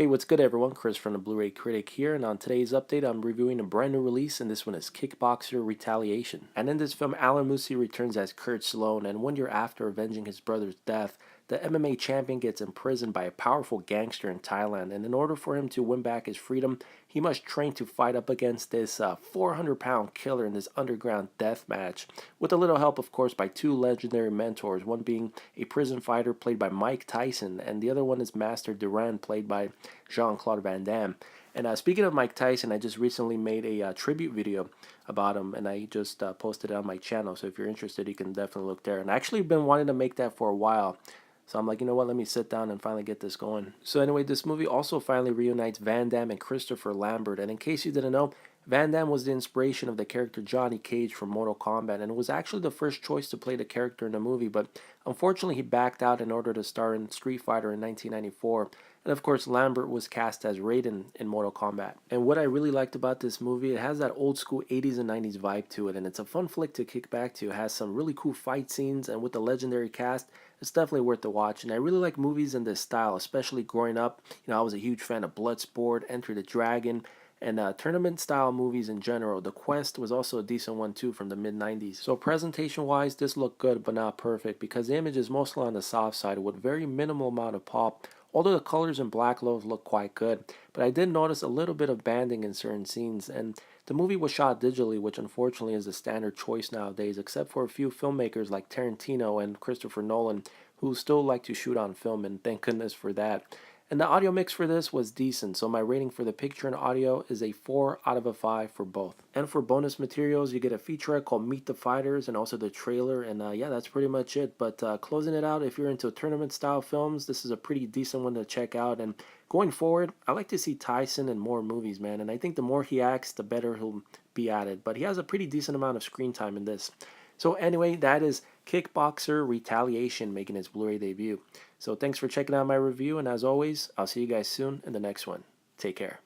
Hey, what's good everyone? Chris from the Blu-ray Critic here, and on today's update I'm reviewing a brand new release, and this one is Kickboxer Retaliation. And in this film, Moussi returns as Kurt Sloane, and 1 year after avenging his brother's death, the MMA champion gets imprisoned by a powerful gangster in Thailand, and in order for him to win back his freedom, he must train to fight up against this 400-pound killer in this underground death match, with a little help, of course, by two legendary mentors, one being a prison fighter played by Mike Tyson, and the other one is Master Durand, played by Jean-Claude Van Damme. And speaking of Mike Tyson, I just recently made a tribute video about him, and I just posted it on my channel, so if you're interested, you can definitely look there. And I actually been wanting to make that for a while, so I'm like, you know what, let me sit down and finally get this going. So anyway, this movie also finally reunites Van Damme and Christopher Lambert, and in case you didn't know, Van Damme was the inspiration of the character Johnny Cage from Mortal Kombat, and was actually the first choice to play the character in the movie, but unfortunately he backed out in order to star in Street Fighter in 1994. And of course, Lambert was cast as Raiden in Mortal Kombat. And what I really liked about this movie, it has that old school 80s and 90s vibe to it, and it's a fun flick to kick back to. It has some really cool fight scenes, and with the legendary cast, it's definitely worth the watch. And I really like movies in this style, especially growing up. You know, I was a huge fan of Bloodsport, Enter the Dragon, and tournament style movies in general. The Quest was also a decent one too from the mid 90s. So presentation wise, this looked good but not perfect, because the image is mostly on the soft side with very minimal amount of pop, although the colors and black lows look quite good. But I did notice a little bit of banding in certain scenes, and the movie was shot digitally, which unfortunately is the standard choice nowadays, except for a few filmmakers like Tarantino and Christopher Nolan, who still like to shoot on film, and thank goodness for that. And the audio mix for this was decent, so my rating for the picture and audio is a 4 out of 5 for both. And for bonus materials, you get a featurette called Meet the Fighters and also the trailer, and yeah, that's pretty much it. But closing it out, if you're into tournament style films, this is a pretty decent one to check out. And going forward, I like to see Tyson in more movies, man, and I think the more he acts, the better he'll be at it. But he has a pretty decent amount of screen time in this. So anyway, that is Kickboxer Retaliation making its Blu-ray debut. So thanks for checking out my review, and as always, I'll see you guys soon in the next one. Take care.